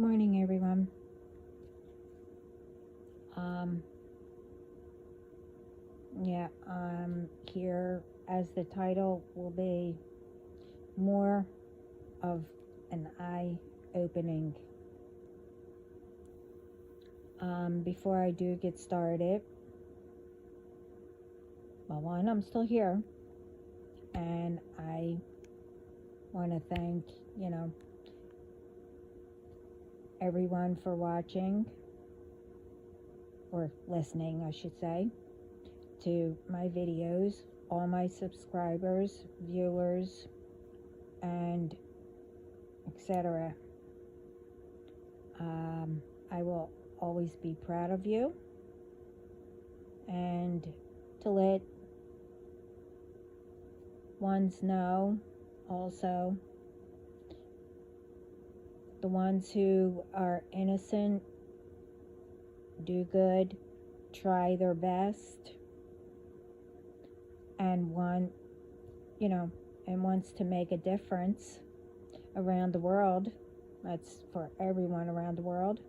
Morning, everyone. Um, here as the title will be more of an eye opening. Before I do get started, well, one, I'm still here, and I want to thank, everyone for watching, or listening, I should say, to my videos, all my subscribers, viewers, and etc. I will always be proud of you, and to let ones know also, the ones who are innocent do good, try their best, and wants to make a difference around the world. That's for everyone around the world.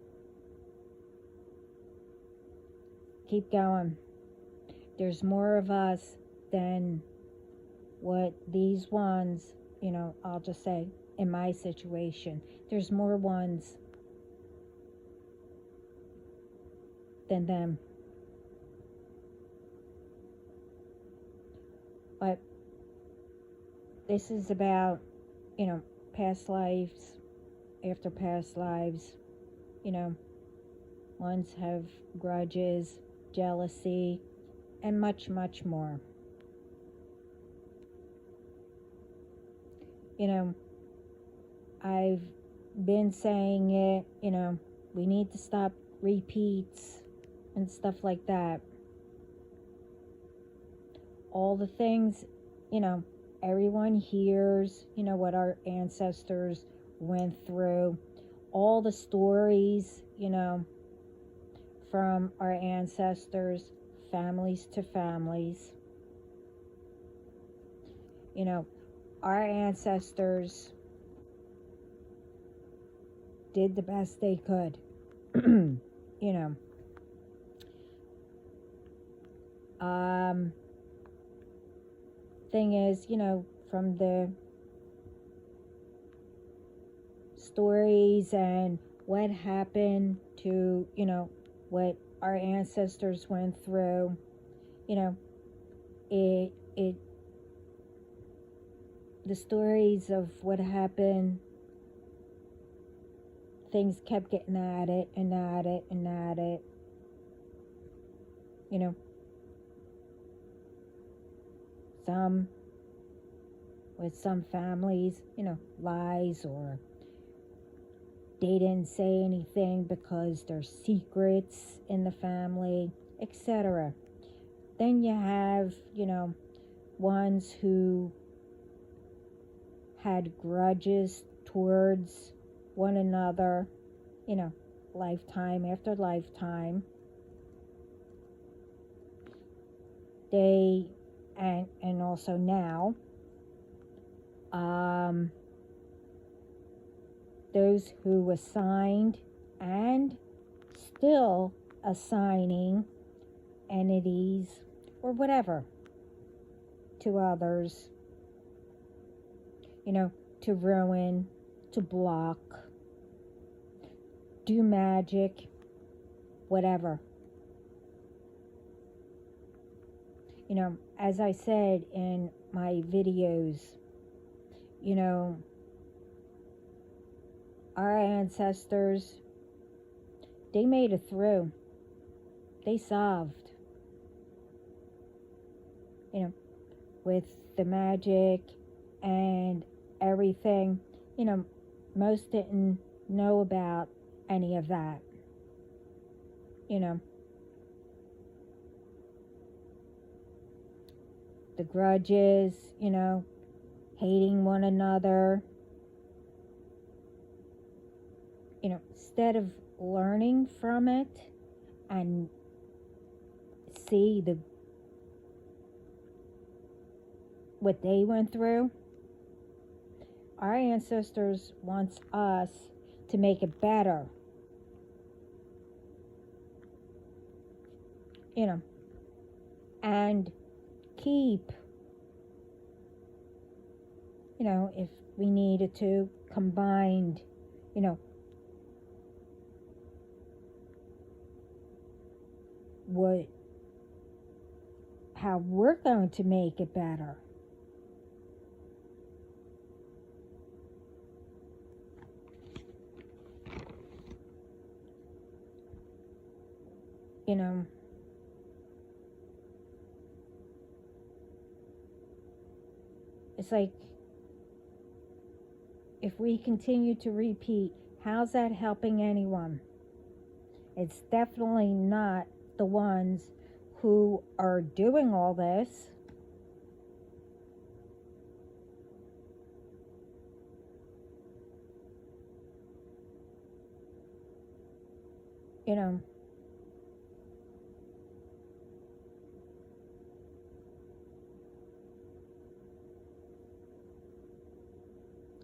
Keep going. There's more of us than what these ones, I'll just say, in my situation, there's more ones than them. But this is about, past lives, after past lives, ones have grudges, jealousy, and much, much more. I've been saying it, we need to stop repeats and stuff like that. All the things, everyone hears, what our ancestors went through, all the stories, from our ancestors, families to families. Our ancestors did the best they could. Thing is, from the stories and what happened to, what our ancestors went through, the stories of what happened, things kept getting at it and at it and at it. With some families, lies, or they didn't say anything because there's secrets in the family, etc. Then you have, ones who had grudges towards one another, lifetime after lifetime. And also now, those who assigned and still assigning entities or whatever to others, to ruin, to block, do magic, whatever. As I said in my videos, our ancestors, they made it through. They solved, with the magic and everything. Most didn't know about any of that. The grudges, hating one another. Instead of learning from it and see what they went through, our ancestors wants us to make it better. You know, and keep, you know, if we needed to, combined, you know, how we're going to make it better. You know, it's like, if we continue to repeat, how's that helping anyone? It's definitely not the ones who are doing all this. You know,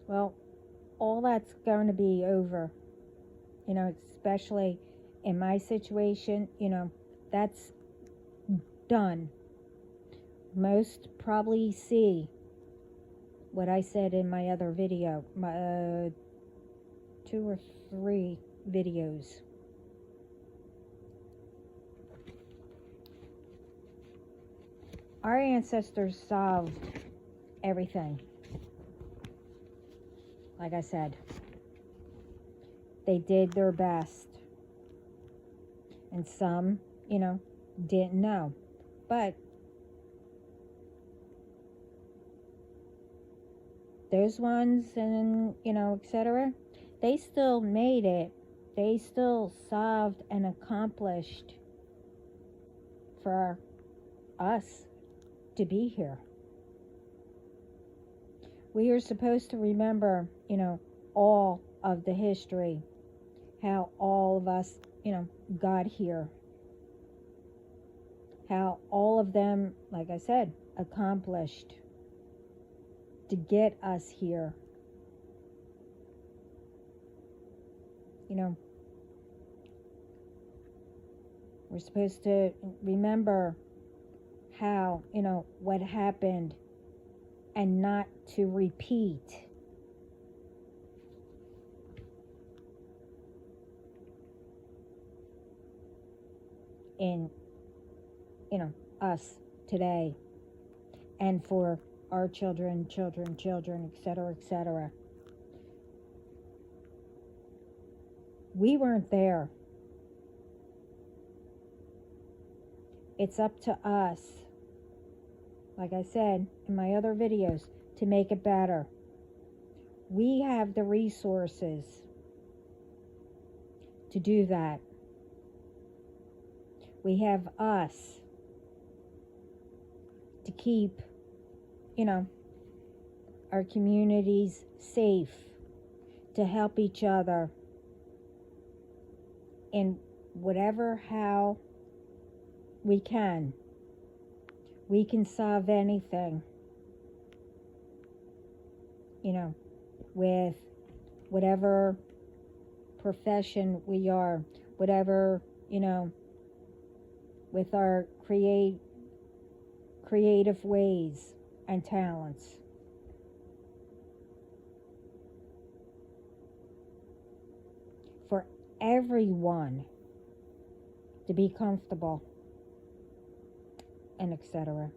well, all that's going to be over. You know, especially in my situation, you know, that's done. Most probably see what I said in my other video, my 2 or 3 videos. Our ancestors solved everything. Like I said, they did their best. And some, you know, didn't know. But those ones, and, you know, etc., they still made it. They still solved and accomplished for us to be here. We are supposed to remember, you know, all of the history, how all of us, you know, got here, how all of them, like I said, accomplished to get us here. You know, we're supposed to remember how, you know, what happened, and not to repeat. In, you know, us today, and for our children, etc., etc. We weren't there. It's up to us, like I said in my other videos, to make it better. We have the resources to do that. We have us to keep, you know, our communities safe, to help each other in whatever how we can. We can solve anything, you know, with whatever profession we are, whatever, you know, with our creative ways and talents. For everyone to be comfortable, and etc.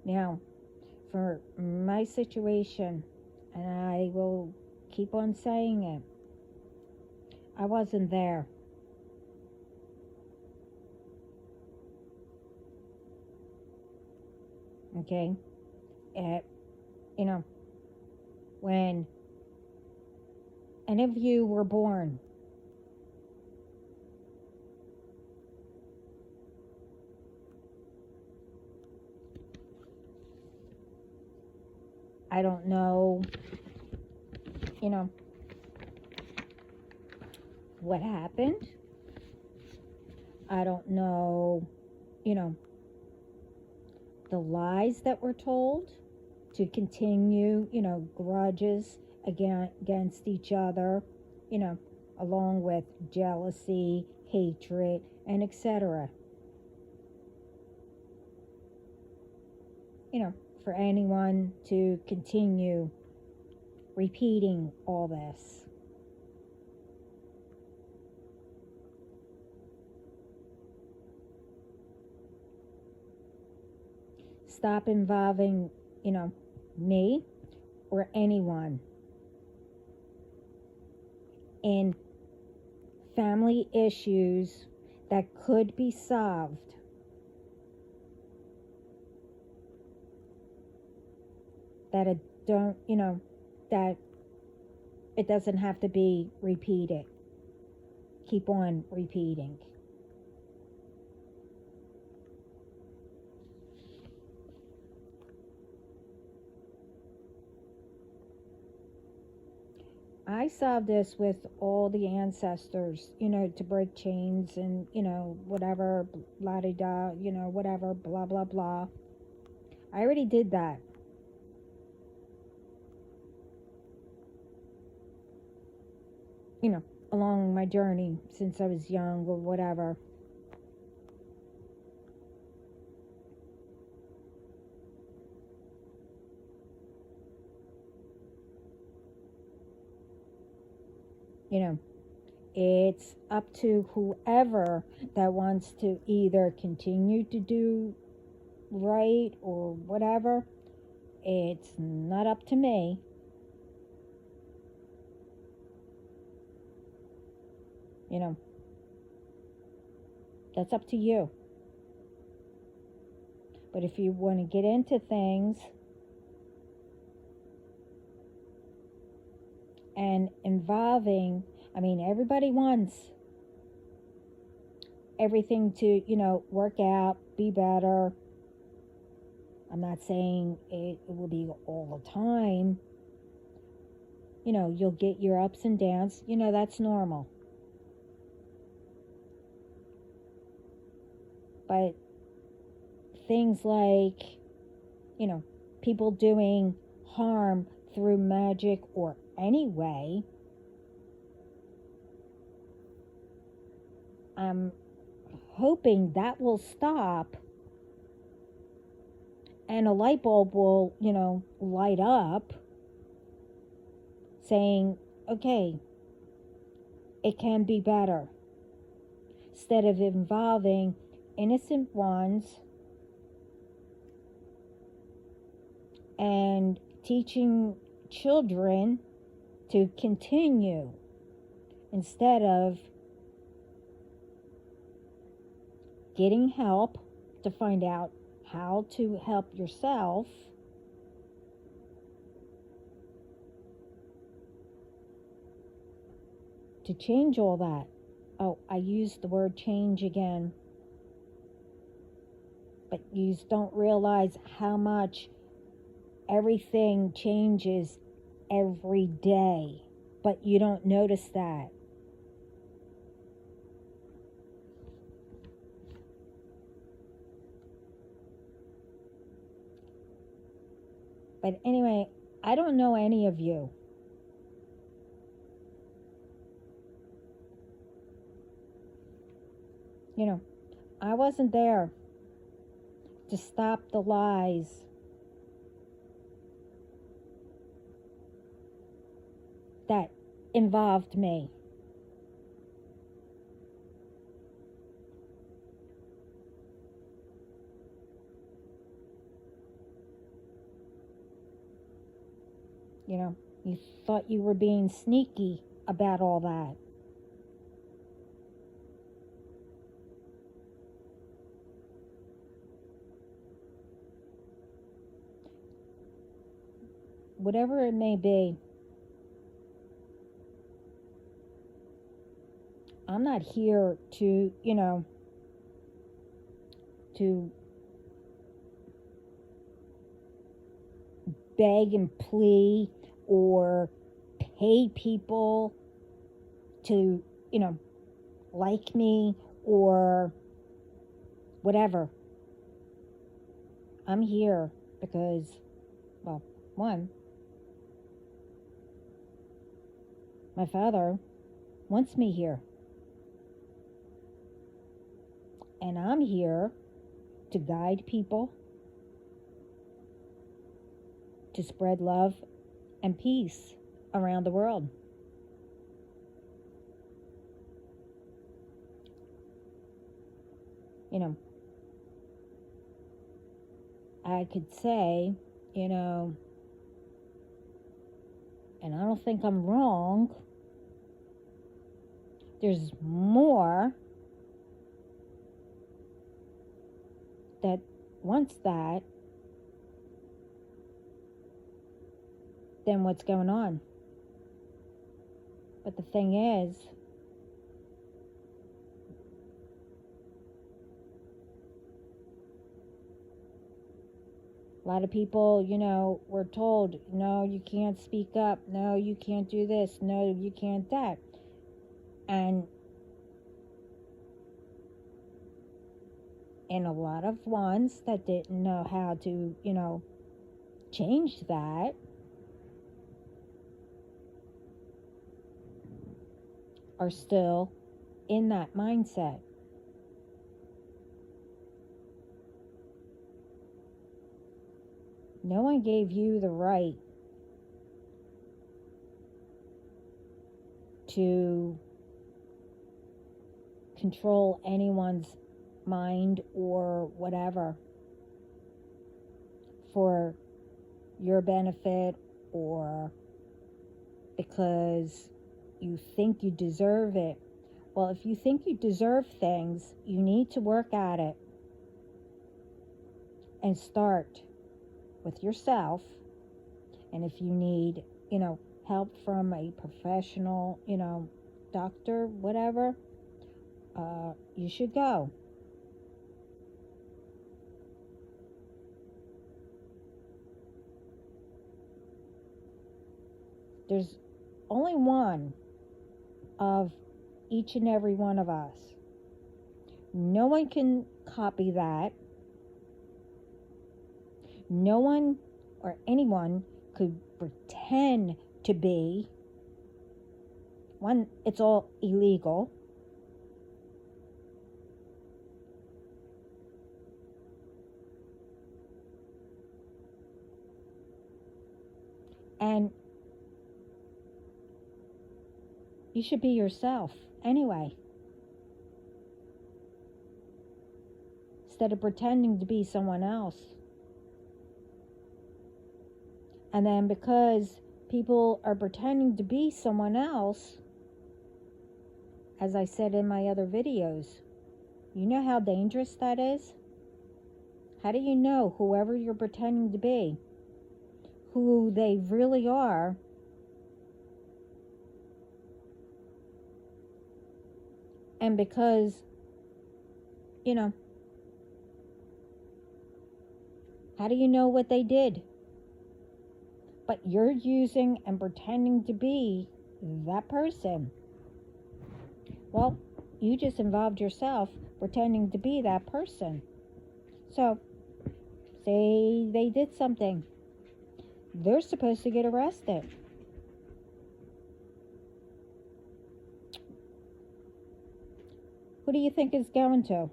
Now, for my situation, and I will keep on saying it, I wasn't there. Okay? You know, when any of you were born, I don't know, you know, what happened. I don't know, you know, the lies that were told. to continue, grudges against each other, you know, along with jealousy, hatred, and etc. For anyone to continue repeating all this. Stop involving, me or anyone in family issues that could be solved. That that it doesn't have to be repeated. Keep on repeating. I saw this with all the ancestors, to break chains and, whatever, blah de da, whatever, blah blah blah. I already did that. Along my journey since I was young or whatever. It's up to whoever that wants to either continue to do right or whatever. It's not up to me. That's up to you. But if you want to get into things and involving, everybody wants everything to, work out, be better. I'm not saying it will be all the time. You'll get your ups and downs. That's normal. But things like, people doing harm through magic or any way, I'm hoping that will stop and a light bulb will, light up saying, okay, it can be better. Instead of involving innocent ones and teaching children to continue instead of getting help to find out how to help yourself. To change all that. Oh, I used the word change again. But you don't realize how much everything changes every day. But you don't notice that. But anyway, I don't know any of you. I wasn't there to stop the lies. That involved me. You thought you were being sneaky about all that. Whatever it may be, I'm not here to, to beg and plea or pay people to, like me or whatever. I'm here because Well, one, my Father wants me here. And I'm here to guide people, to spread love and peace around the world. You know, I could say, you know, and I don't think I'm wrong, there's more that wants that than what's going on. But the thing is, a lot of people, you know, were told, no, you can't speak up. No, you can't do this. No, you can't that. And a lot of ones that didn't know how to, you know, change that are still in that mindset. No one gave you the right to control anyone's mind or whatever for your benefit or because you think you deserve it. Well, if you think you deserve things, you need to work at it and start with yourself. And if you need, you know, help from a professional, you know, doctor, whatever, you should go. There's only one of each and every one of us. No one can copy that. No one or anyone could pretend to be. One, it's all illegal. And you should be yourself anyway. Instead of pretending to be someone else. And then because people are pretending to be someone else, as I said in my other videos, you know how dangerous that is? How do you know whoever you're pretending to be, who they really are, and because, you know, how do you know what they did? But you're using and pretending to be that person. Well, you just involved yourself pretending to be that person. So, say they did something. They're supposed to get arrested. Who do you think is going to?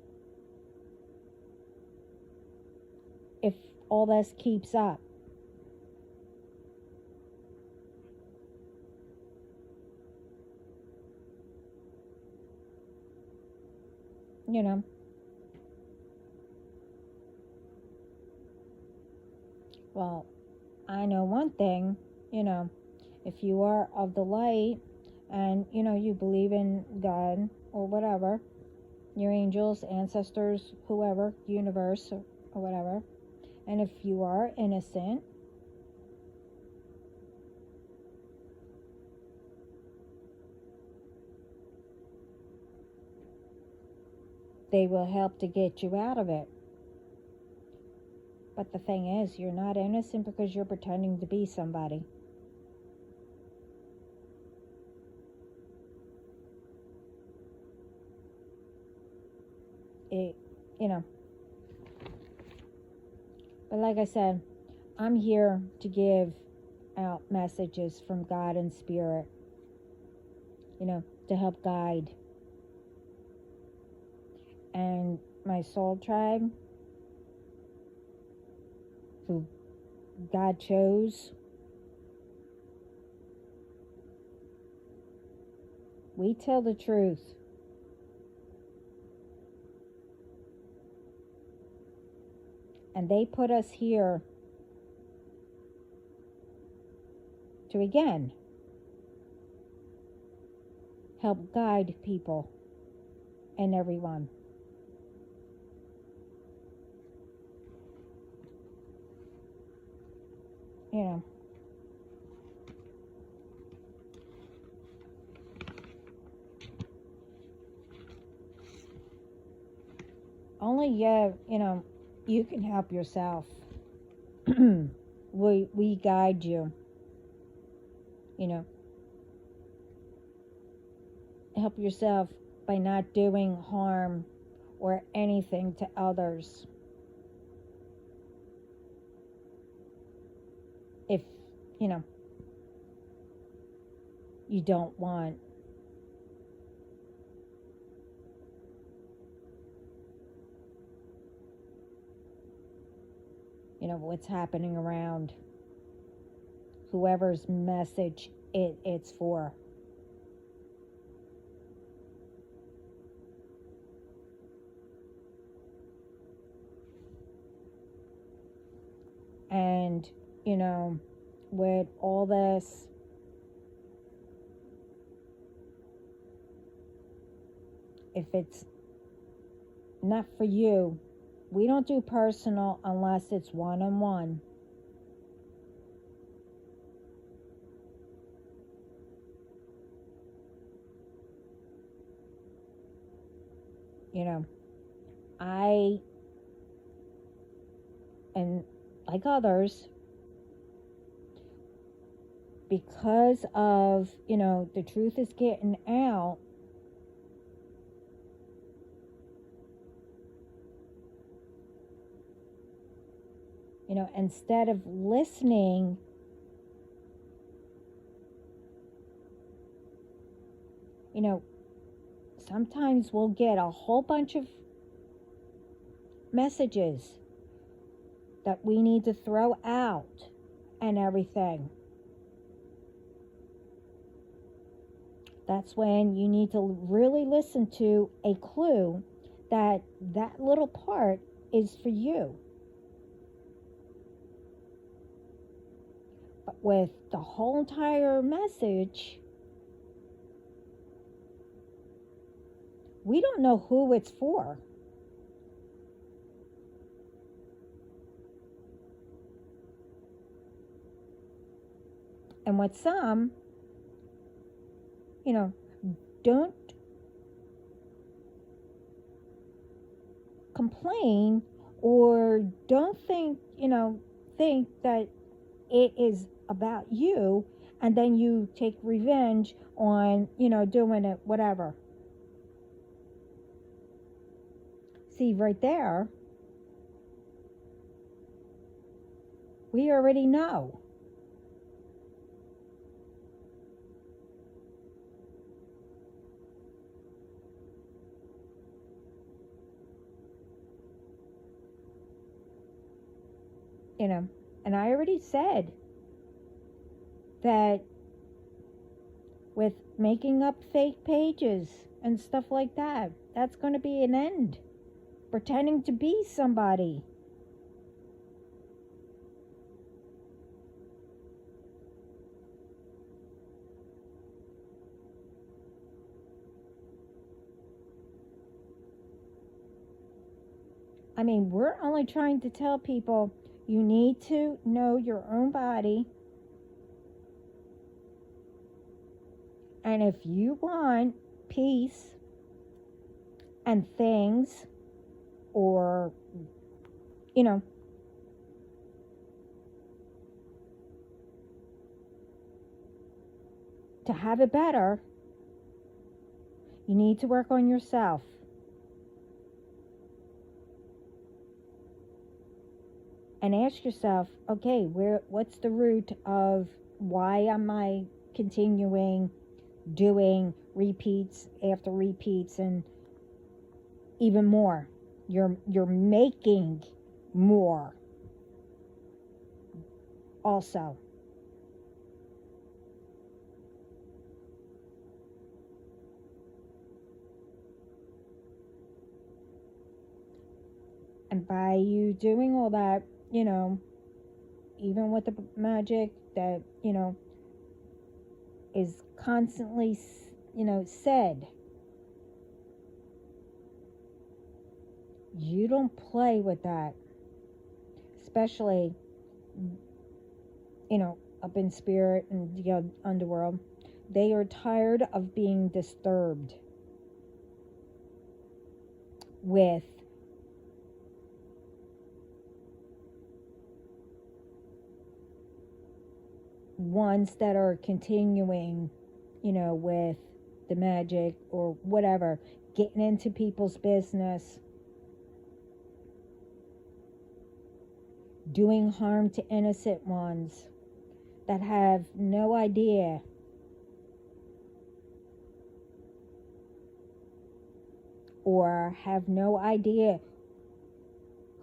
If all this keeps up. You know. Well, I know one thing, you know, if you are of the light and, you know, you believe in God or whatever, your angels, ancestors, whoever, universe or whatever, and if you are innocent, they will help to get you out of it. But the thing is, you're not innocent because you're pretending to be somebody. It, you know. But like I said, I'm here to give out messages from God and Spirit, to help guide. And my soul tribe, who God chose, we tell the truth. And they put us here to, again, help guide people and everyone. Only you can help yourself. we guide you. Help yourself by not doing harm or anything to others. If you don't want. What's happening around whoever's message it's for. And with all this, if it's not for you, we don't do personal unless it's one-on-one. I, and like others, because of, the truth is getting out, instead of listening, sometimes we'll get a whole bunch of messages that we need to throw out and everything. That's when you need to really listen to a clue that little part is for you. But with the whole entire message, we don't know who it's for. And with some, don't complain or don't think that it is about you, and then you take revenge on, doing it, whatever. See, right there, we already know. And I already said that with making up fake pages and stuff like that, that's going to be an end. Pretending to be somebody. I mean, we're only trying to tell people you need to know your own body. And if you want peace and things, or, to have it better, you need to work on yourself. And and ask yourself, okay, what's the root of why am I continuing doing repeats after repeats and even more? You're making more also. And by you doing all that, even with the magic that, is constantly, said, you don't play with that, especially, up in spirit and the underworld. They are tired of being disturbed with ones that are continuing, with the magic or whatever, getting into people's business, doing harm to innocent ones that have no idea or have no idea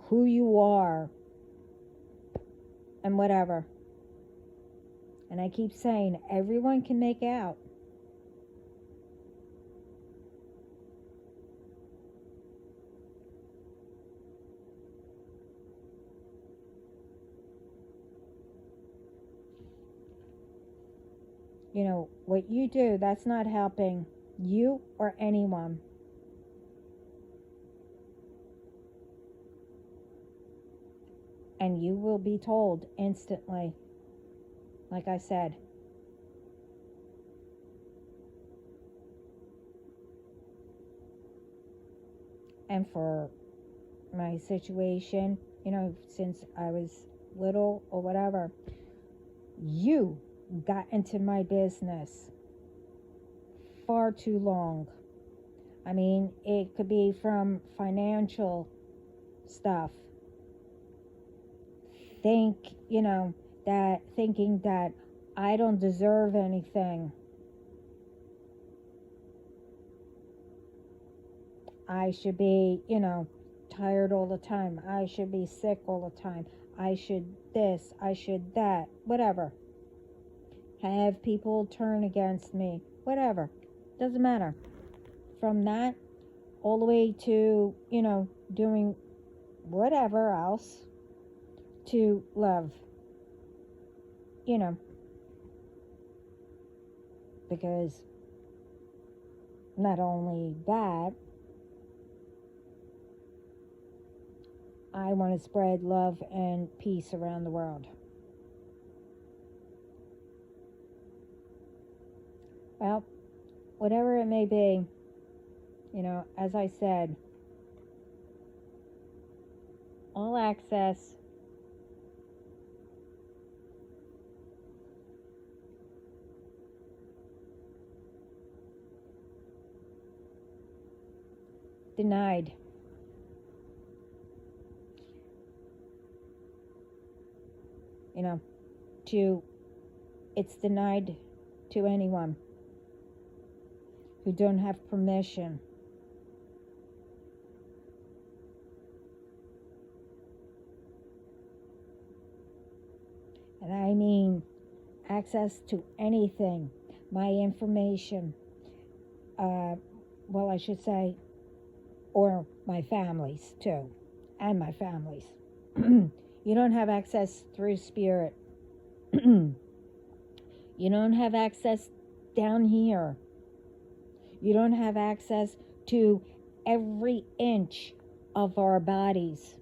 who you are and whatever. And I keep saying, everyone can make out. What you do, that's not helping you or anyone. And you will be told instantly, like I said. And for my situation, since I was little or whatever, you got into my business far too long. I mean, it could be from financial stuff. Thinking that I don't deserve anything. I should be, tired all the time. I should be sick all the time. I should this, I should that, whatever. Have people turn against me, whatever. Doesn't matter. From that all the way to, doing whatever else to love. Because not only that, I want to spread love and peace around the world. Well, whatever it may be, as I said, all access denied. It's denied to anyone who don't have permission. And I mean access to anything, my information, I should say, or my family's too, and my family's. You don't have access through spirit. You don't have access down here. You don't have access to every inch of our bodies,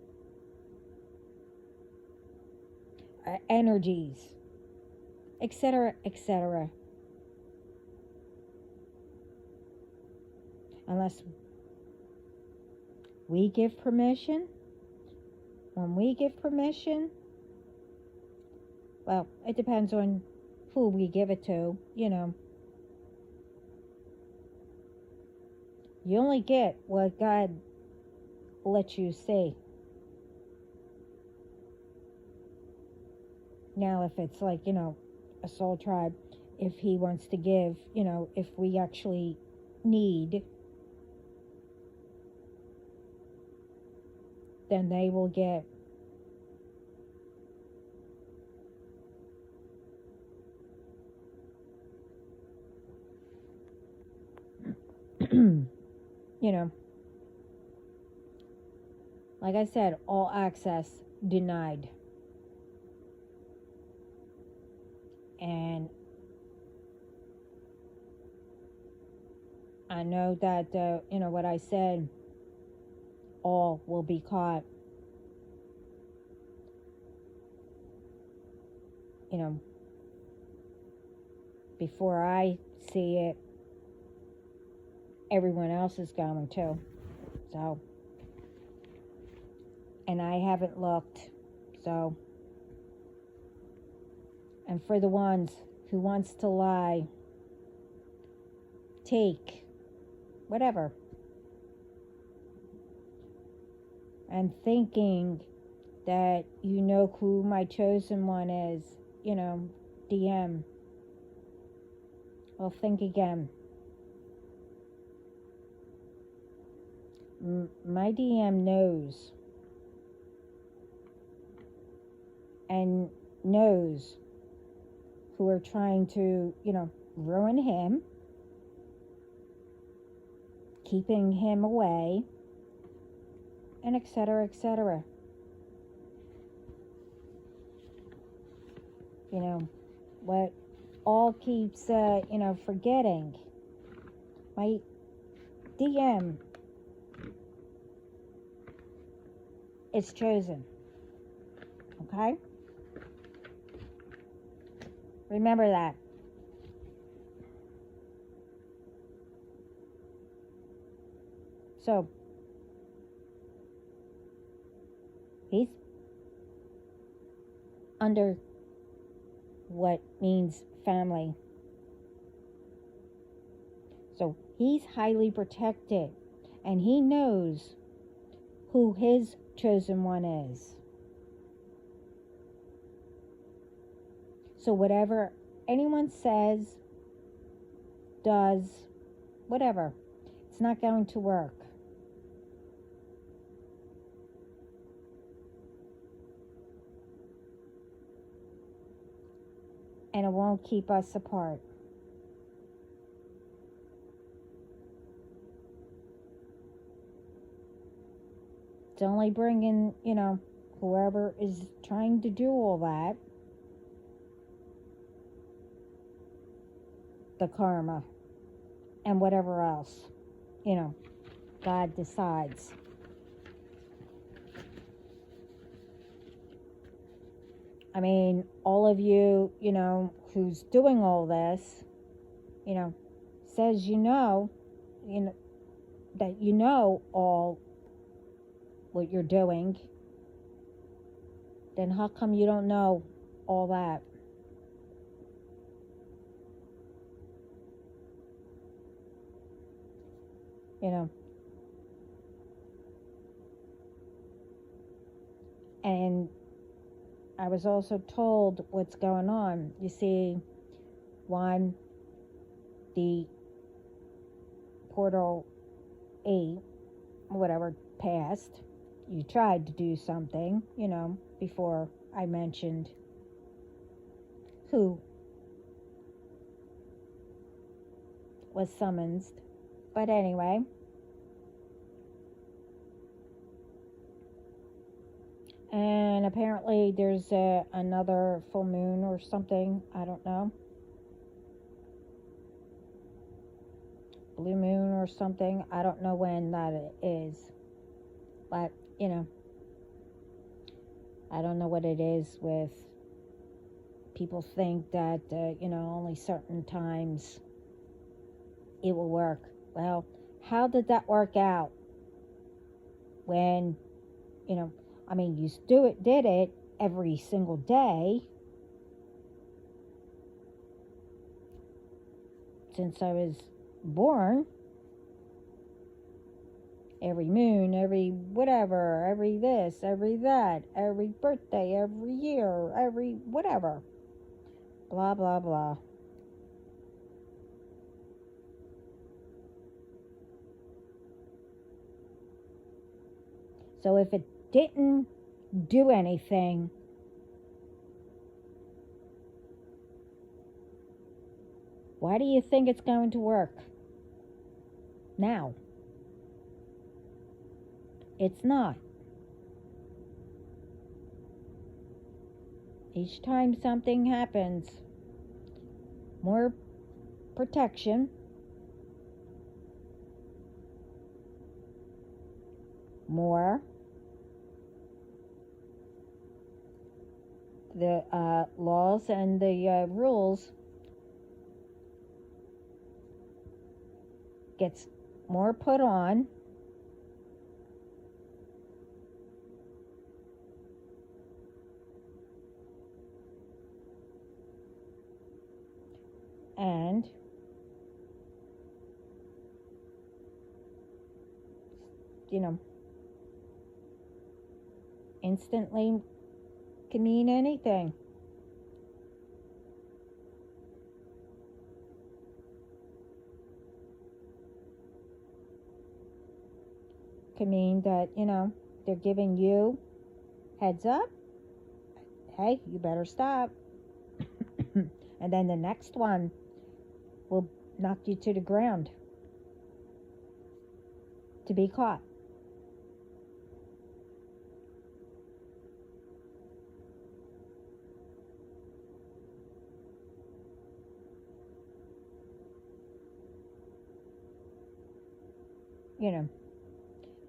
our energies, etc., etc. Unless we give permission. When we give permission, well, it depends on who we give it to, You only get what God lets you see. Now, if it's like, a soul tribe, if he wants to give, if we actually need, then they will get. Like I said, all access denied. And I know that, what I said, all will be caught. Before I see it, everyone else is going to. So, and I haven't looked. So, and for the ones who wants to lie, take whatever. And thinking that you know who my chosen one is, DM. Well, think again. My DM knows. And knows who are trying to, ruin him, keeping him away, and etc., etc. What all keeps, forgetting. My DM is chosen. Okay? Remember that. So, he's under what means family. So, he's highly protected. And he knows who his chosen one is. So whatever anyone says, does, whatever, it's not going to work. And it won't keep us apart. It's only bringing, whoever is trying to do all that, the karma, and whatever else, God decides. I mean, all of you, who's doing all this, says that all what you're doing, then how come you don't know all that? And I was also told what's going on. You see, when the Portal 8, whatever, passed, you tried to do something, before I mentioned who was summoned. But anyway, and apparently there's another full moon or something, I don't know, blue moon or something, I don't know when that is, but I don't know what it is with people think that only certain times it will work. Well, how did that work out when you did it every single day since I was born, every moon, every whatever, every this, every that, every birthday, every year, every whatever. Blah, blah, blah. So if it didn't do anything, why do you think it's going to work now? It's not. Each time something happens, more protection, more the laws and the rules gets more put on. And instantly can mean anything. Can mean that, they're giving you heads up. Hey, you better stop. And then the next one will knock you to the ground to be caught.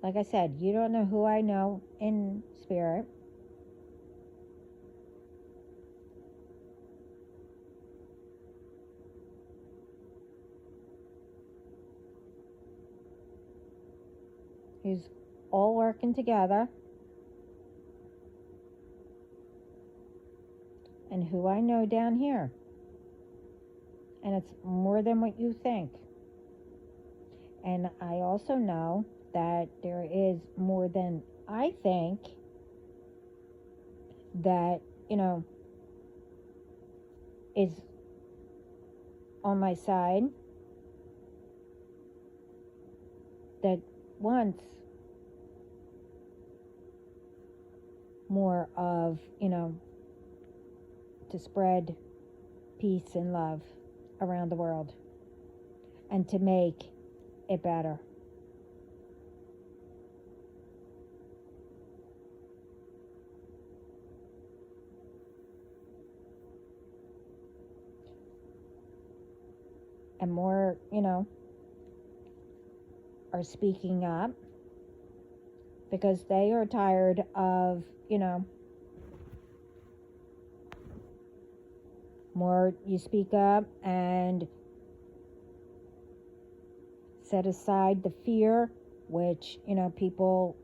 Like I said, you don't know who I know in spirit. Who's all working together. And who I know down here. And it's more than what you think. And I also know that there is more than I think that, is on my side, that wants more of, to spread peace and love around the world and to make it better. And more, are speaking up because they are tired of, more you speak up and set aside the fear, which, people,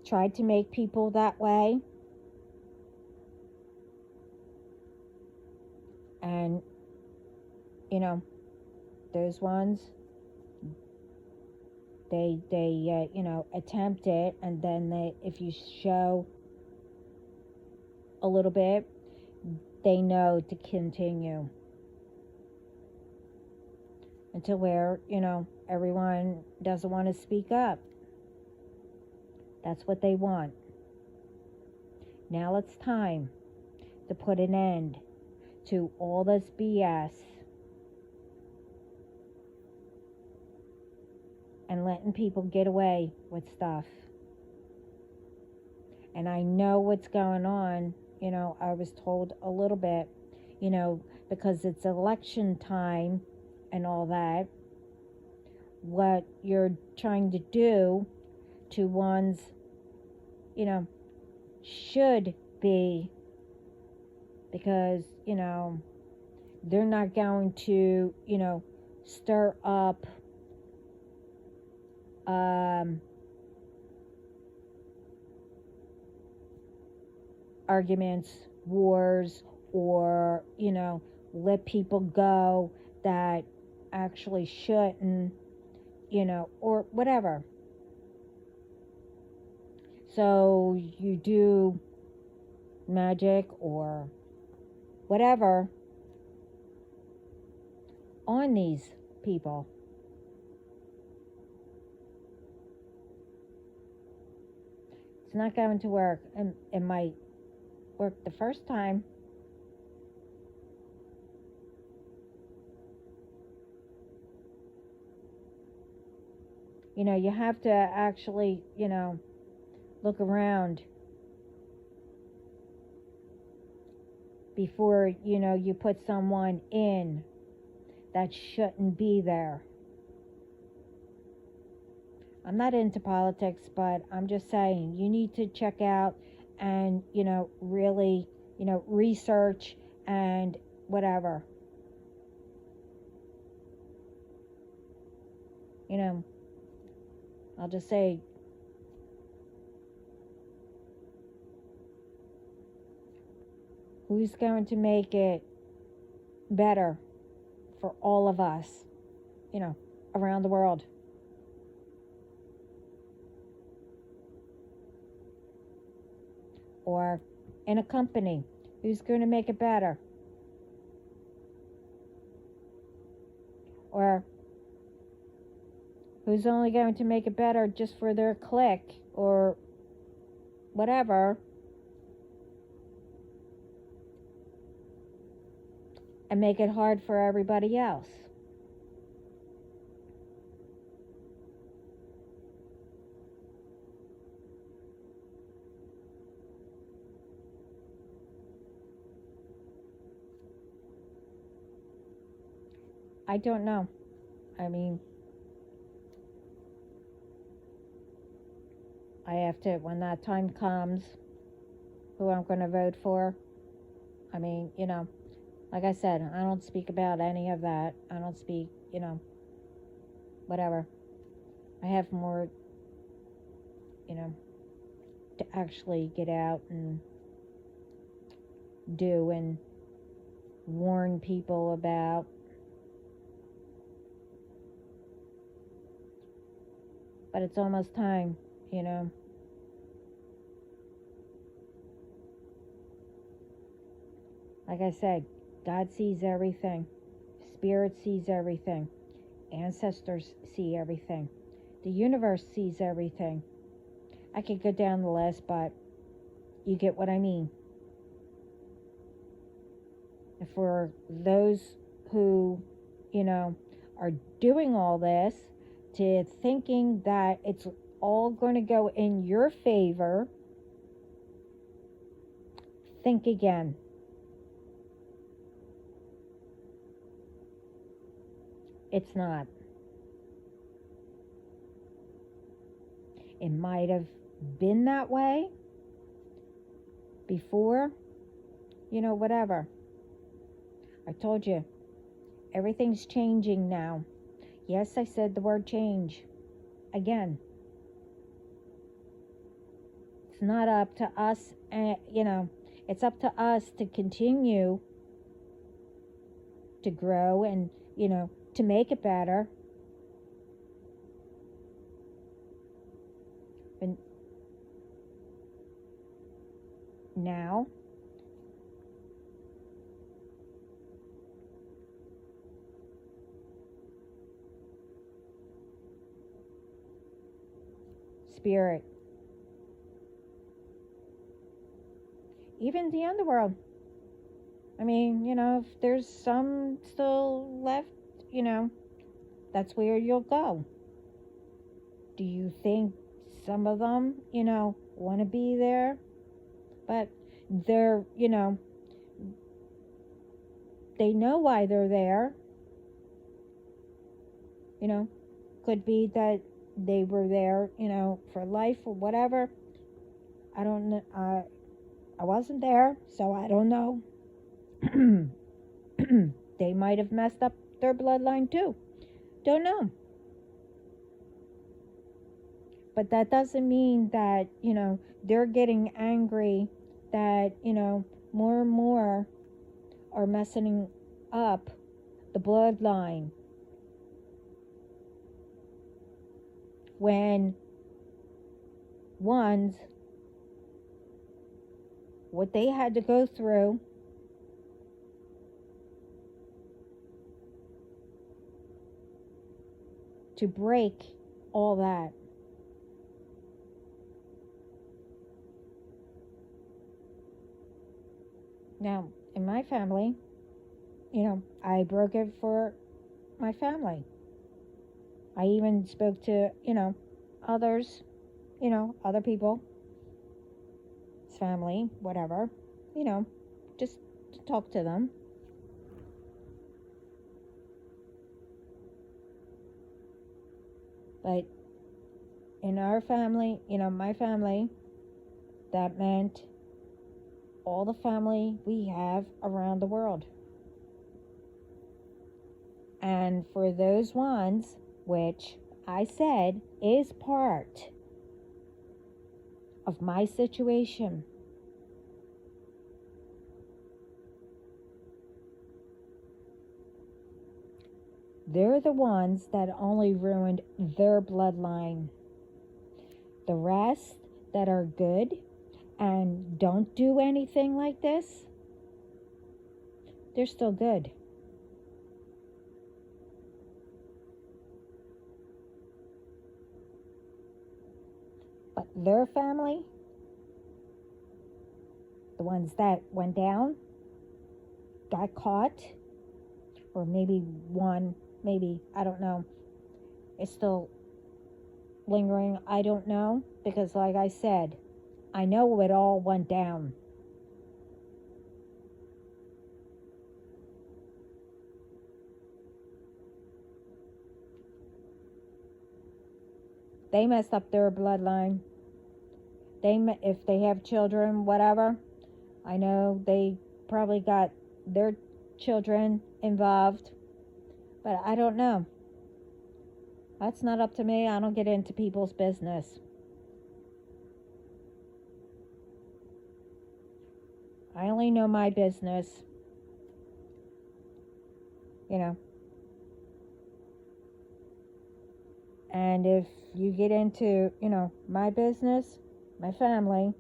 tried to make people that way. And, those ones, they attempt it, and then if you show a little bit, they know to continue until where, everyone doesn't want to speak up. That's what they want. Now it's time to put an end to all this BS and letting people get away with stuff. And I know what's going on. I was told a little bit, because it's election time and all that, what you're trying to do to one's, should be, because, they're not going to, stir up arguments, wars, or, let people go that actually shouldn't, or whatever. So you do magic or whatever on these people. It's not going to work. And it might work the first time. You have to actually, look around before, you put someone in that shouldn't be there. I'm not into politics, but I'm just saying you need to check out and, really, research and whatever. I'll just say, who's going to make it better for all of us, around the world? Or in a company, who's going to make it better? Or who's only going to make it better just for their clique or whatever, and make it hard for everybody else? I don't know. I mean, I have to, when that time comes, who I'm going to vote for. I mean, like I said, I don't speak about any of that. I don't speak, whatever. I have more, to actually get out and do and warn people about. But it's almost time, Like I said, God sees everything. Spirit sees everything. Ancestors see everything. The universe sees everything. I could go down the list, but you get what I mean. And for those who, are doing all this, to thinking that it's all going to go in your favor, think again. It's not. It might have been that way before, whatever. I told you, everything's changing now. Yes, I said the word change again. It's not up to us, it's up to us to continue to grow and, to make it better. And now, spirit, even the underworld. I mean, if there's some still left, that's where you'll go. Do you think some of them, want to be there? But they're, they know why they're there. Could be that they were there, for life or whatever. I don't know. I wasn't there, so I don't know. They might have messed up their bloodline too. Don't know. But that doesn't mean that, they're getting angry that, more and more are messing up the bloodline. when ones, what they had to go through to break all that. Now, in my family, I broke it for my family. I even spoke to, others, other people, family, whatever, just to talk to them. But in our family, my family, that meant all the family we have around the world. And for those ones, which I said is part of my situation, they're the ones that only ruined their bloodline. The rest that are good and don't do anything like this, they're still good. But their family, the ones that went down, got caught, or maybe one, maybe, I don't know, is still lingering, I don't know, because like I said, I know it all went down. They messed up their bloodline. If they have children, whatever, I know they probably got their children involved, but I don't know. That's not up to me. I don't get into people's business. I only know my business. And if you get into, my business, my family,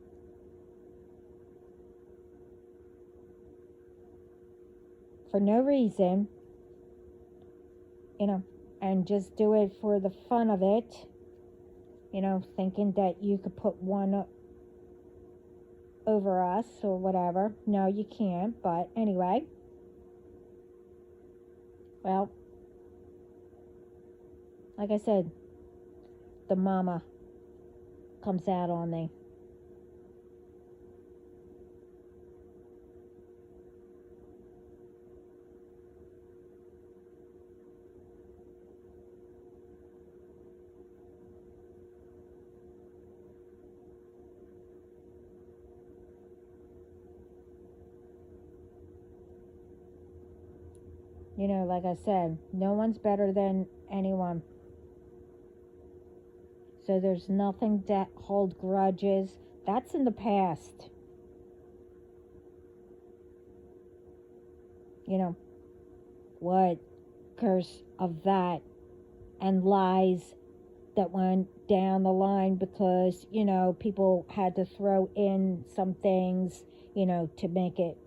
for no reason, and just do it for the fun of it, thinking that you could put one over us or whatever. No, you can't, but anyway. Well, like I said, the mama comes out on me. Like I said, no one's better than anyone. So there's nothing to hold grudges. That's in the past. What curse of that and lies that went down the line because, people had to throw in some things, to make it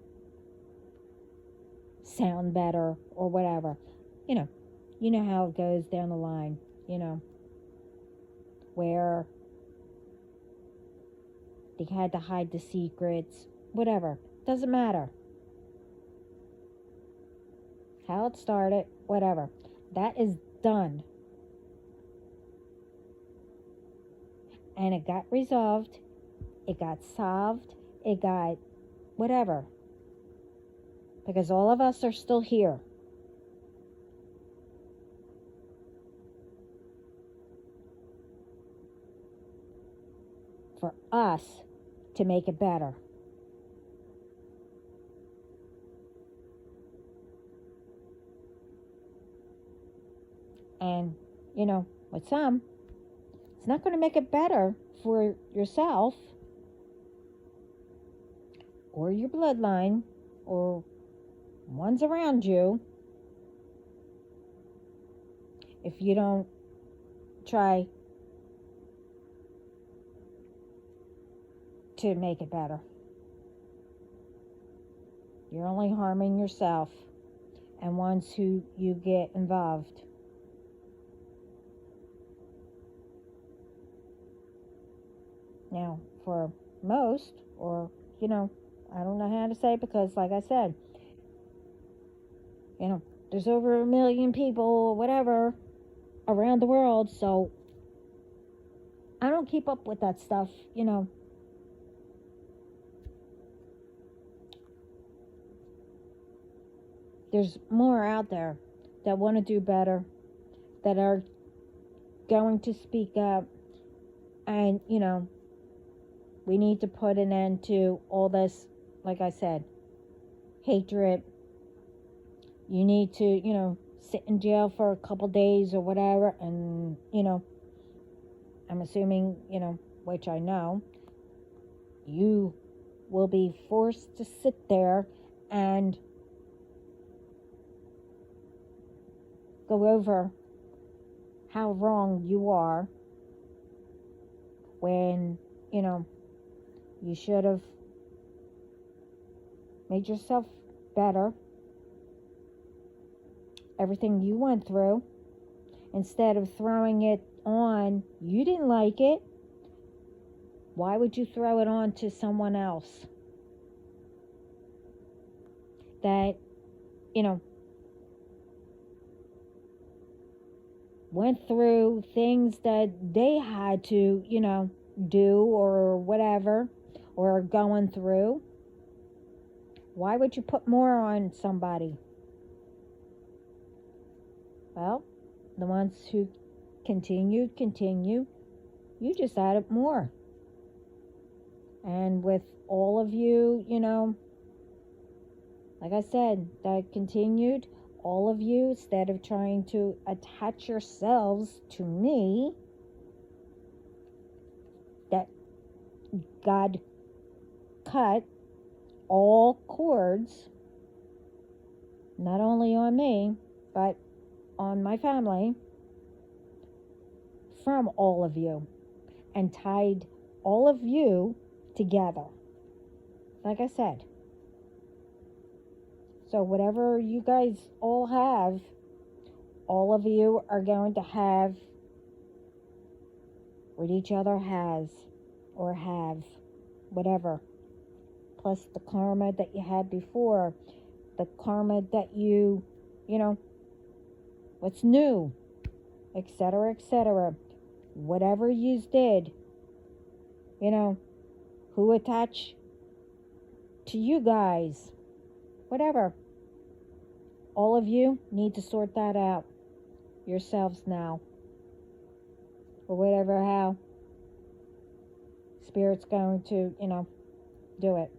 sound better or whatever. You know how it goes down the line, where they had to hide the secrets, whatever. Doesn't matter how it started, whatever. That is done. And it got resolved. It got solved. It got whatever. Because all of us are still here. For us to make it better. And, with some, it's not going to make it better for yourself or your bloodline or ones around you if you don't try to make it better. You're only harming yourself and ones who you get involved. Now, for most, or, I don't know how to say it because, like I said, there's over 1 million people, whatever, around the world, so I don't keep up with that stuff, There's more out there that want to do better, that are going to speak up, and, we need to put an end to all this, like I said, hatred. You need to, sit in jail for a couple days or whatever, and, I'm assuming, which I know, you will be forced to sit there and go over how wrong you are when, you should have made yourself better. Everything you went through, instead of throwing it on, you didn't like it. Why would you throw it on to someone else that, went through things that they had to, do or whatever, or are going through? Why would you put more on somebody? Well, the ones who continue, you just added more. And with all of you, like I said, that continued, all of you, instead of trying to attach yourselves to me, that God cut all cords, not only on me, but on my family, from all of you, and tied all of you together. Like I said. So whatever you guys all have, all of you are going to have what each other has, or have, whatever. Plus the karma that you had before, the karma that you, what's new, etc., etc. Whatever you did, who attached to you guys, whatever. All of you need to sort that out yourselves now. Or whatever, how Spirit's going to, do it.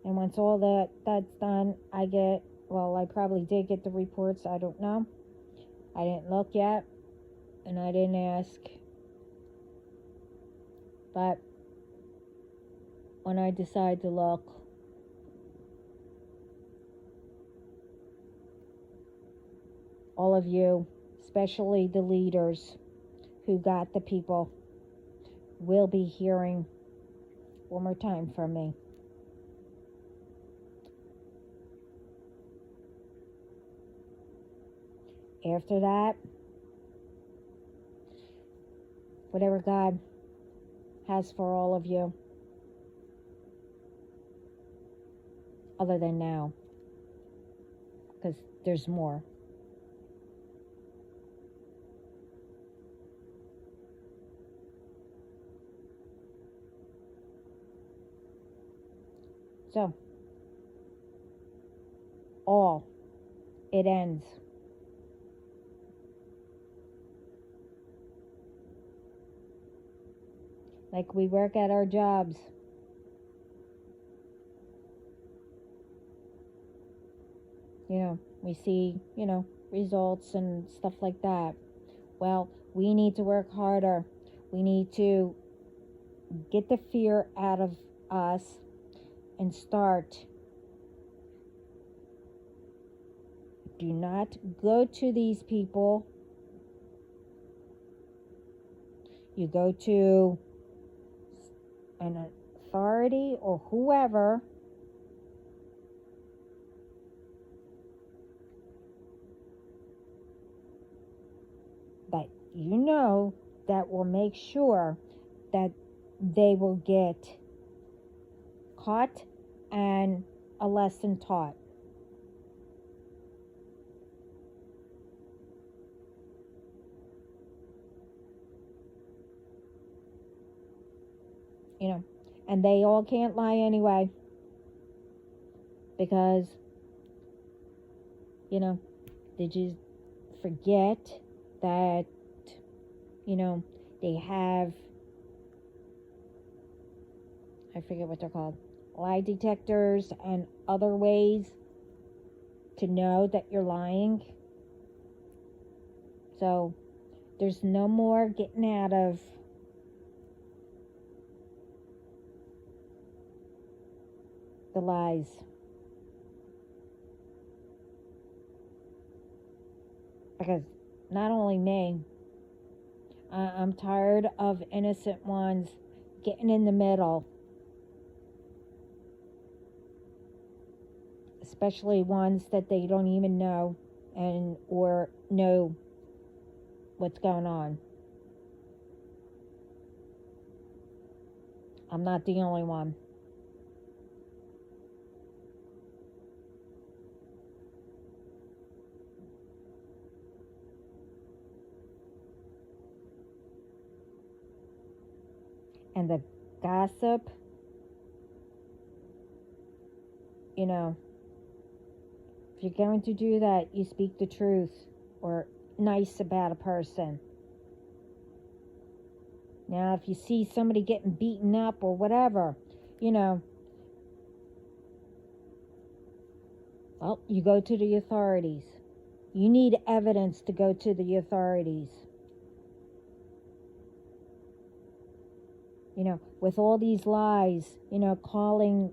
And once all that's done, I probably did get the reports, I don't know. I didn't look yet, and I didn't ask. But when I decide to look, all of you, especially the leaders who got the people, will be hearing one more time from me. After that, whatever God has for all of you, other than now, because there's more. So, all, it ends. Like we work at our jobs. We see, results and stuff like that. Well, we need to work harder. We need to get the fear out of us and start Do not go to these people. You go to an authority or whoever that you know that will make sure that they will get caught and a lesson taught. You know, and they all can't lie anyway, because, you know, did you forget that, you know, they have, I forget what they're called, lie detectors and other ways to know that you're lying. So there's no more getting out of the lies. Because not only me, I'm tired of innocent ones getting in the middle. Especially ones that they don't even know and or know what's going on. I'm not the only one. And the gossip, you know, if you're going to do that, you speak the truth or nice about a person. Now, if you see somebody getting beaten up or whatever, you know, well, you go to the authorities. You need evidence to go to the authorities. You know, with all these lies, you know, calling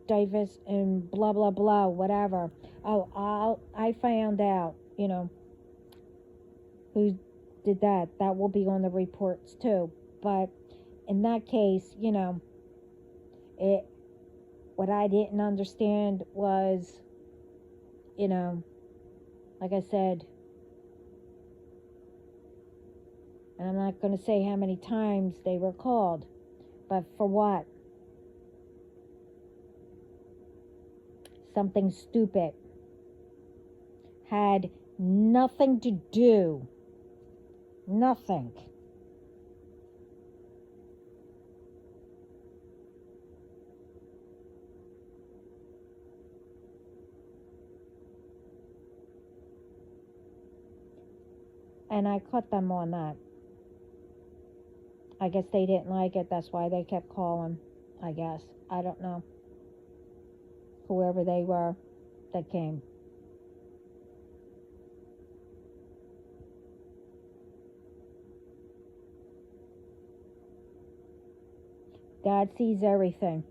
divers and blah, blah, blah, whatever. Oh, I found out, you know, who did that. That will be on the reports too. But in that case, you know, what I didn't understand was, you know, like I said, and I'm not going to say how many times they were called, but for what? Something stupid. Had nothing to do. Nothing. And I caught them on that. I guess they didn't like it. That's why they kept calling. I guess. I don't know. Whoever they were that came. God sees everything.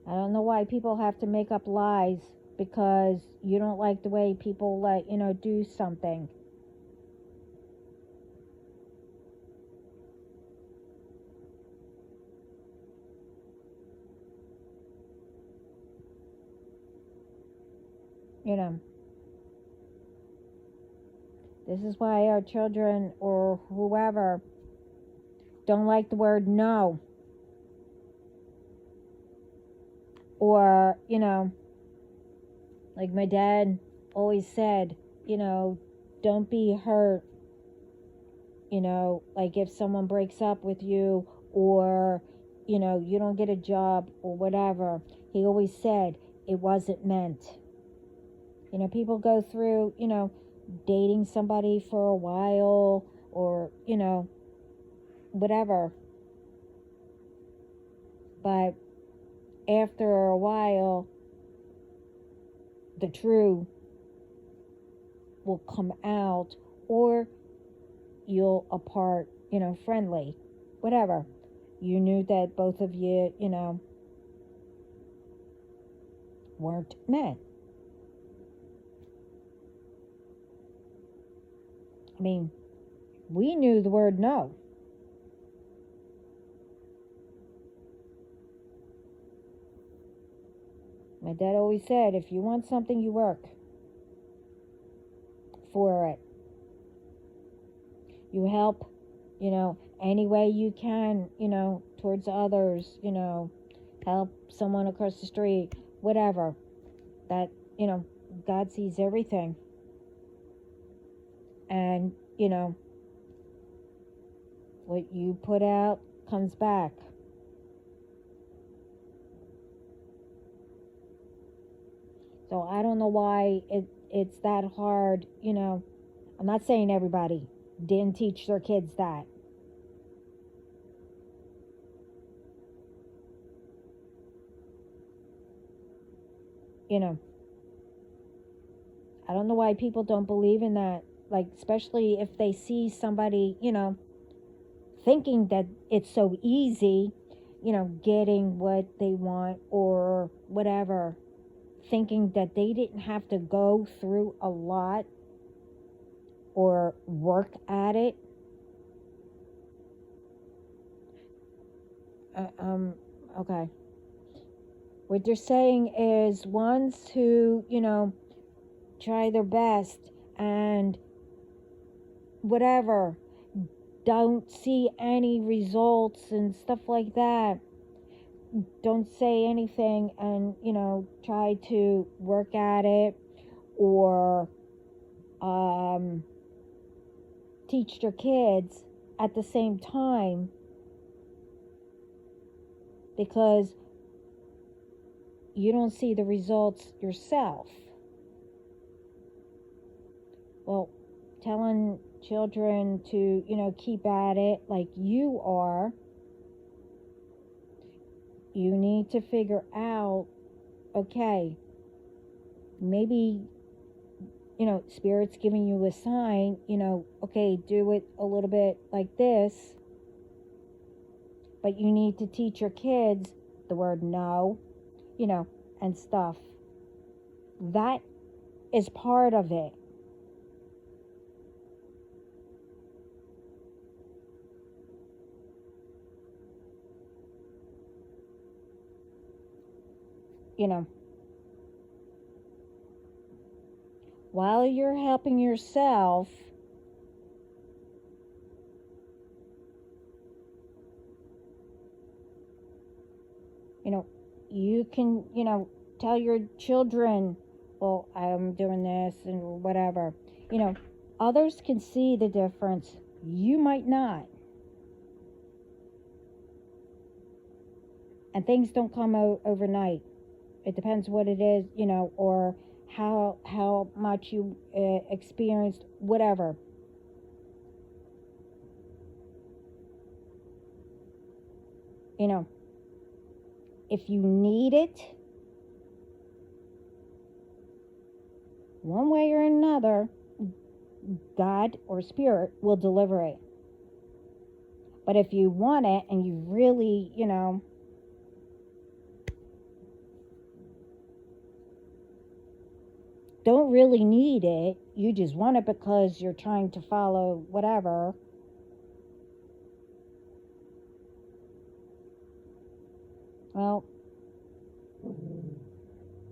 I don't know why people have to make up lies because you don't like the way people let, you know, do something. You know. This is why our children or whoever don't like the word no. Or, you know, like my dad always said, you know, don't be hurt. You know, like if someone breaks up with you or, you know, you don't get a job or whatever. He always said it wasn't meant. You know, people go through, you know, dating somebody for a while or, you know, whatever. But after a while, the true will come out, or you'll apart, friendly, whatever. You knew that both of you, weren't meant. I mean, we knew the word no. My dad always said, if you want something, you work for it. You help, any way you can, towards others, help someone across the street, whatever. That, God sees everything. And, what you put out comes back. So I don't know why it's that hard, I'm not saying everybody didn't teach their kids that. I don't know why people don't believe in that. Like, especially if they see somebody, thinking that it's so easy, getting what they want or whatever, thinking that they didn't have to go through a lot or work at it. Okay. What they're saying is ones who, try their best and whatever, don't see any results and stuff like that, don't say anything and, try to work at it or teach their kids at the same time, because you don't see the results yourself. Well, telling children to, keep at it like you are, you need to figure out, okay, maybe, Spirit's giving you a sign, okay, do it a little bit like this, but you need to teach your kids the word no, and stuff. That is part of it. While you're helping yourself, you can, tell your children, well, I'm doing this and whatever. Others can see the difference. You might not. And things don't come overnight. It depends what it is, or how much you experienced, whatever. If you need it, one way or another, God or Spirit will deliver it. But if you want it and you really, don't really need it, you just want it because you're trying to follow whatever, well,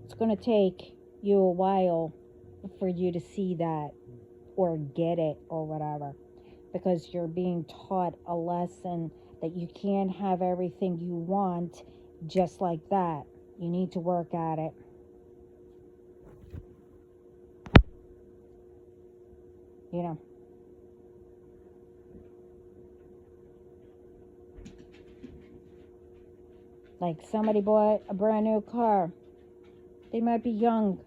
it's going to take you a while for you to see that or get it or whatever, because you're being taught a lesson that you can't have everything you want just like that. You need to work at it. Like somebody bought a brand new car. They might be young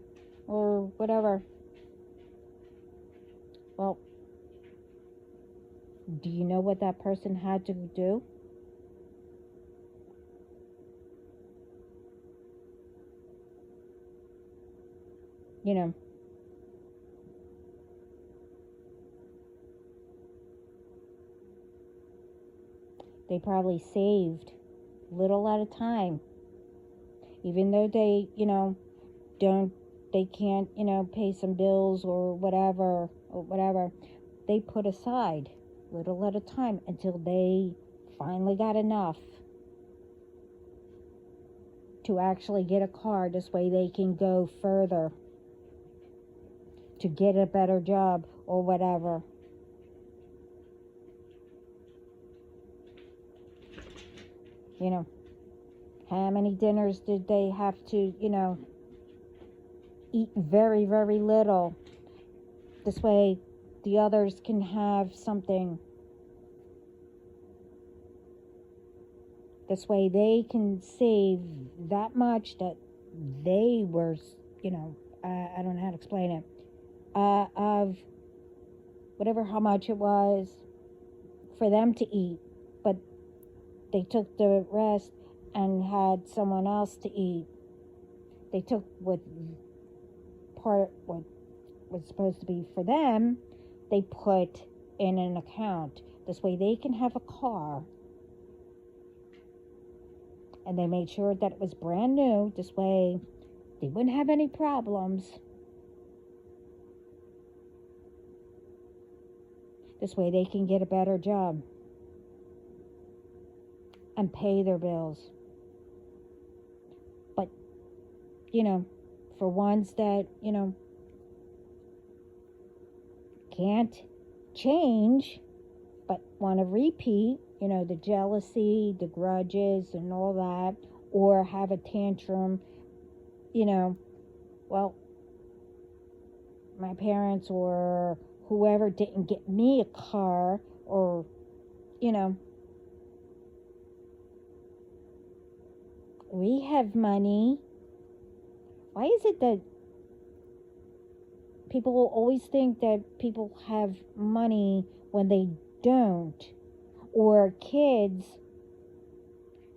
or whatever. Well, do you know what that person had to do? They probably saved little at a time. Even though they, they can't, pay some bills or whatever, they put aside little at a time until they finally got enough to actually get a car. This way they can go further, to get a better job or whatever. How many dinners did they have to, eat very, very little? This way the others can have something. This way they can save that much that they were, I don't know how to explain it, of whatever, how much it was for them to eat, but they took the rest and had someone else to eat. They took what was supposed to be for them, they put in an account. This way they can have a car. And they made sure that it was brand new. This way they wouldn't have any problems. This way they can get a better job and pay their bills. But, for ones that, can't change, but want to repeat, the jealousy, the grudges and all that, or have a tantrum, well, my parents or whoever didn't get me a car, or, we have money. Why is it that people will always think that people have money when they don't? Or kids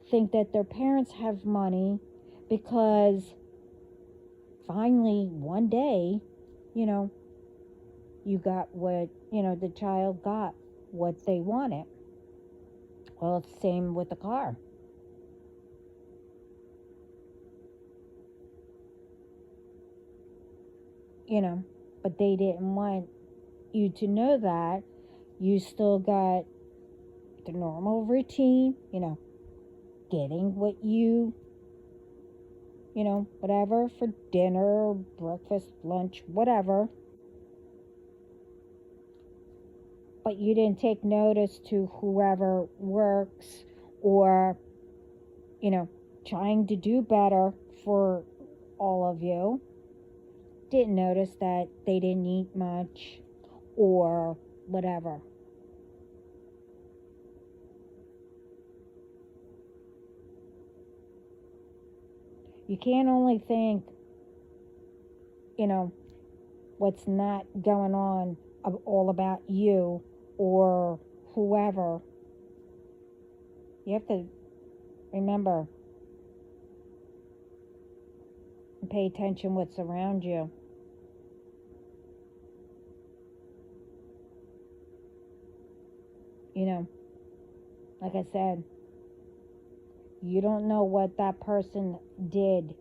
think that their parents have money because finally one day, you got what, the child got what they wanted. Well, it's the same with the car. But they didn't want you to know that. You still got the normal routine, getting what you, whatever for dinner, breakfast, lunch, whatever. But you didn't take notice to whoever works or, trying to do better for all of you. Didn't notice that they didn't eat much or whatever. You can't only think, what's not going on all about you or whoever. You have to remember and pay attention what's around you. Like I said, you don't know what that person did.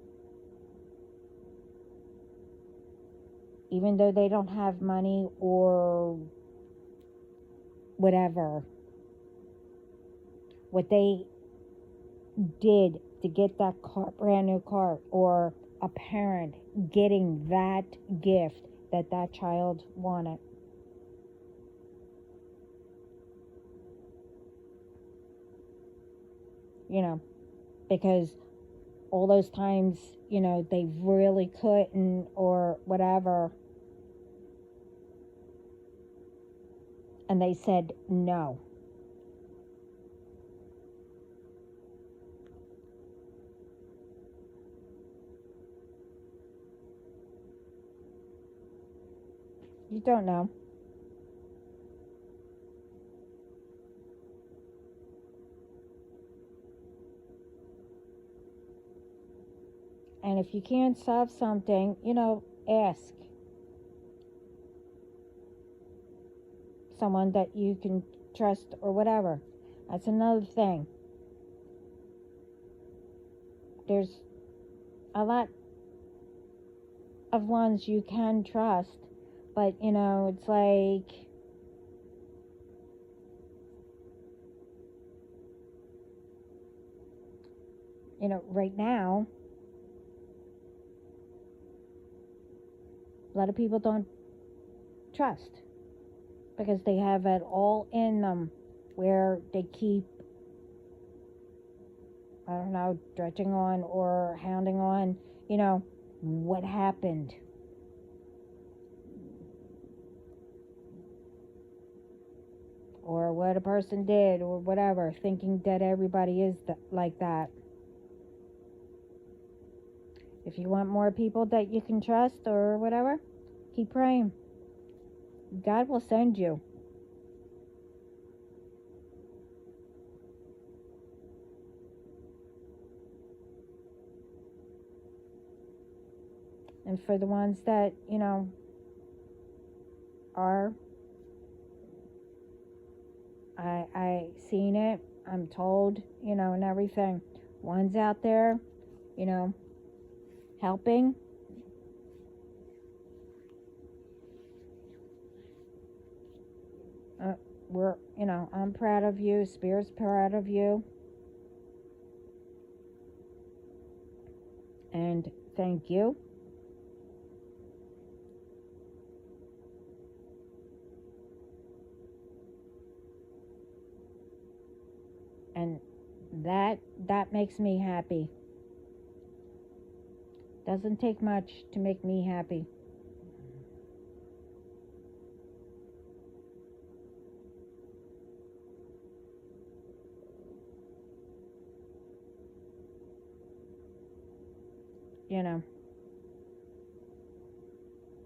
Even though they don't have money or whatever, what they did to get that car, brand new car, or a parent getting that gift that that child wanted. Because all those times, they really couldn't or whatever, and they said no. You don't know. And if you can't solve something, ask someone that you can trust or whatever. That's another thing. There's a lot of ones you can trust, but it's like, right now, a lot of people don't trust because they have it all in them where they keep, I don't know, dredging on or hounding on, what happened. Or what a person did or whatever, thinking that everybody is like that. If you want more people that you can trust or whatever, keep praying. God will send you. And for the ones that, are, I seen it, I'm told, and everything. One's out there, helping. I'm proud of you. Spirit's proud of you. And thank you. And that makes me happy. Doesn't take much to make me happy.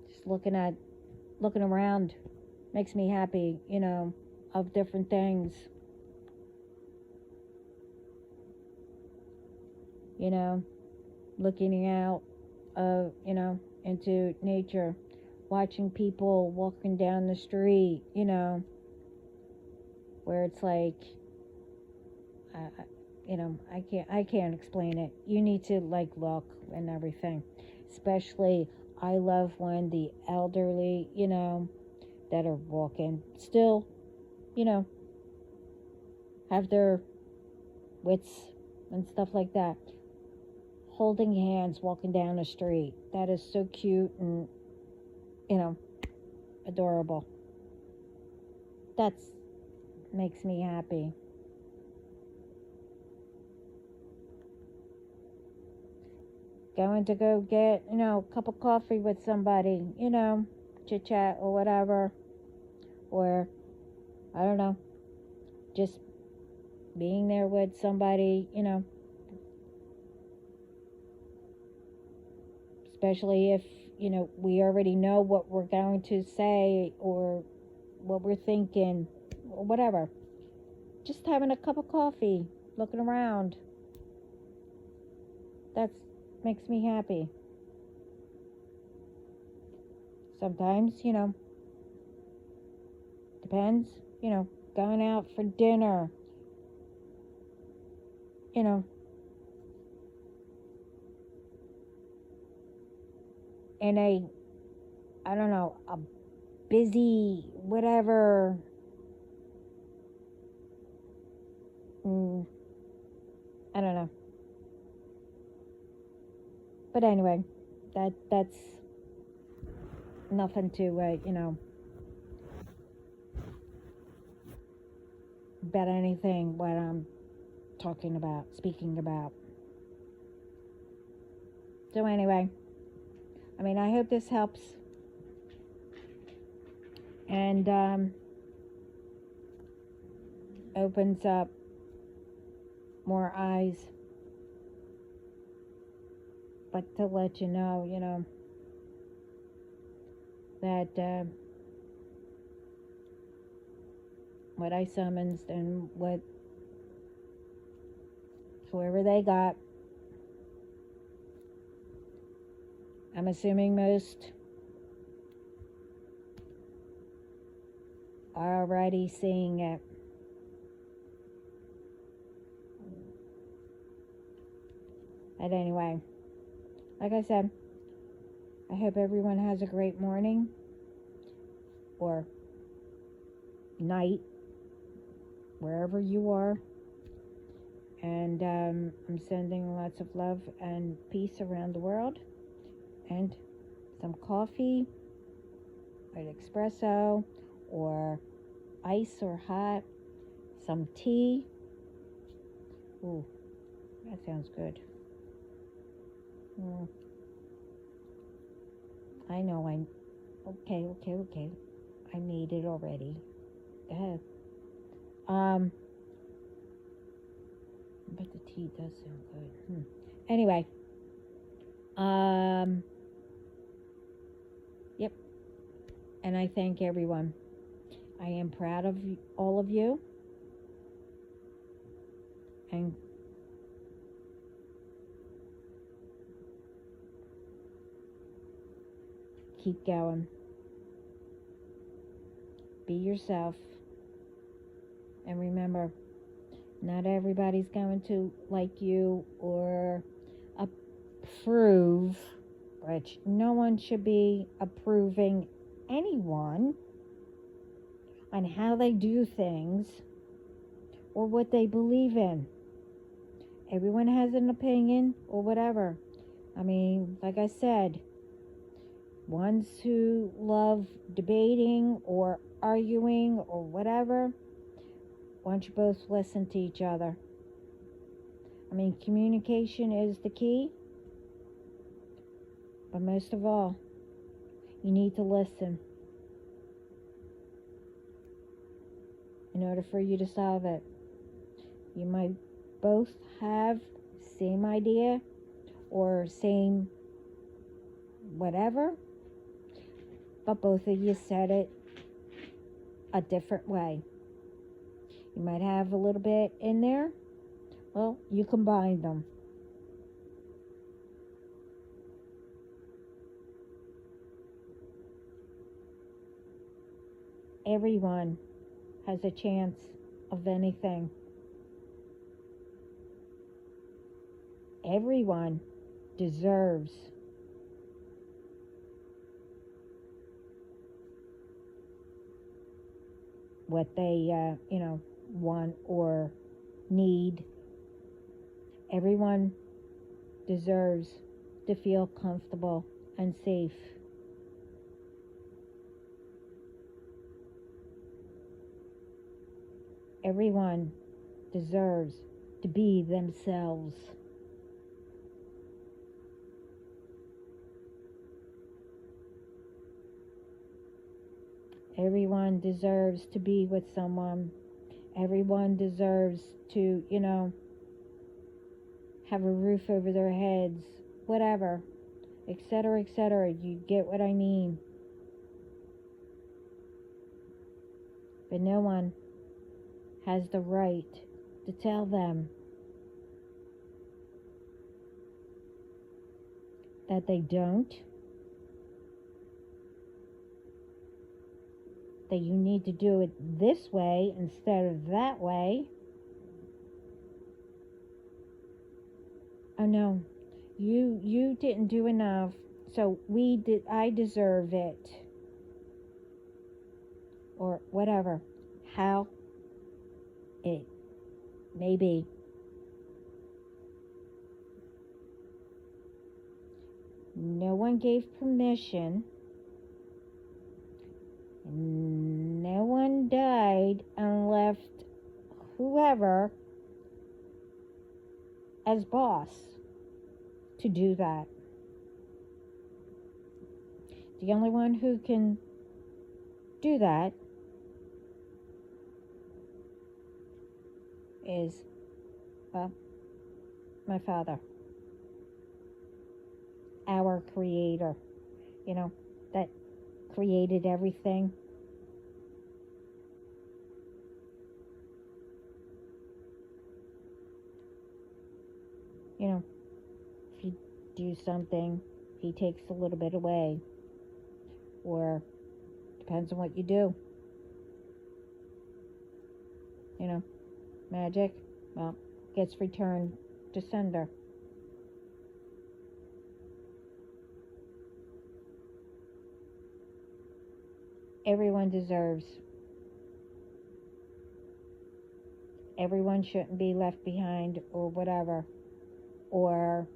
Just looking around makes me happy, of different things. Looking out into nature, watching people walking down the street, where it's like, I can't explain it. You need to look and everything. Especially, I love when the elderly, that are walking still, have their wits and stuff like that, holding hands walking down the street. That is so cute and adorable. That's makes me happy. Going to go get a cup of coffee with somebody, chit chat or whatever, or I don't know, just being there with somebody, especially if we already know what we're going to say or what we're thinking or whatever. Just having a cup of coffee, looking around, that makes me happy. Sometimes, depends, going out for dinner, in a, I don't know, a busy whatever, I don't know. But anyway, that's nothing to about anything what I'm speaking about. So anyway, I hope this helps, and opens up more eyes. But to let you know, that what I summons and what whoever they got, I'm assuming most are already seeing it. But anyway, like I said, I hope everyone has a great morning or night, wherever you are. And I'm sending lots of love and peace around the world. And some coffee, an espresso, or ice or hot, some tea. Ooh, that sounds good. I know okay. I made it already. Go ahead. But the tea does sound good. Anyway, yep. And I thank everyone. I am proud of all of you. And keep going. Be yourself. And remember, not everybody's going to like you or approve, which no one should be approving anyone on how they do things or what they believe in. Everyone has an opinion or whatever. I mean, like I said, ones who love debating or arguing or whatever, why don't you both listen to each other? I mean, communication is the key. But most of all, you need to listen in order for you to solve it. You might both have same idea or same whatever, but both of you said it a different way. You might have a little bit in there. Well, you combine them. Everyone has a chance of anything. Everyone deserves what they, want or need. Everyone deserves to feel comfortable and safe. Everyone deserves to be themselves. Everyone deserves to be with someone. Everyone deserves to, have a roof over their heads, whatever, etc., etc. You get what I mean. But no one has the right to tell them that they don't, that you need to do it this way instead of that way. Oh no, you didn't do enough, so I deserve it, or whatever, how it may be. No one gave permission. No one died and left whoever as boss to do that. The only one who can do that is, my Father, our Creator, that created everything. If you do something, He takes a little bit away, or depends on what you do. Magic, well, gets returned to sender. everyone deserves. Everyone shouldn't be left behind or whatever. Or,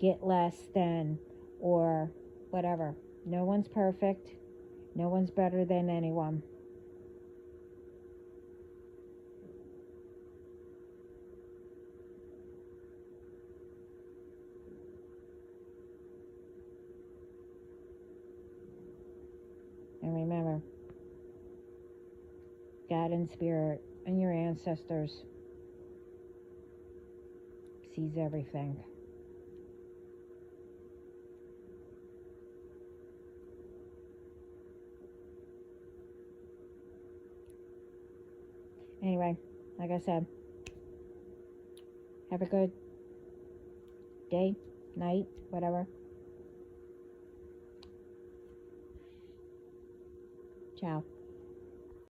get less than or whatever. No one's perfect. No one's better than anyone. And remember, God and Spirit and your ancestors sees everything. Anyway, like I said, have a good day, night, whatever. Ciao.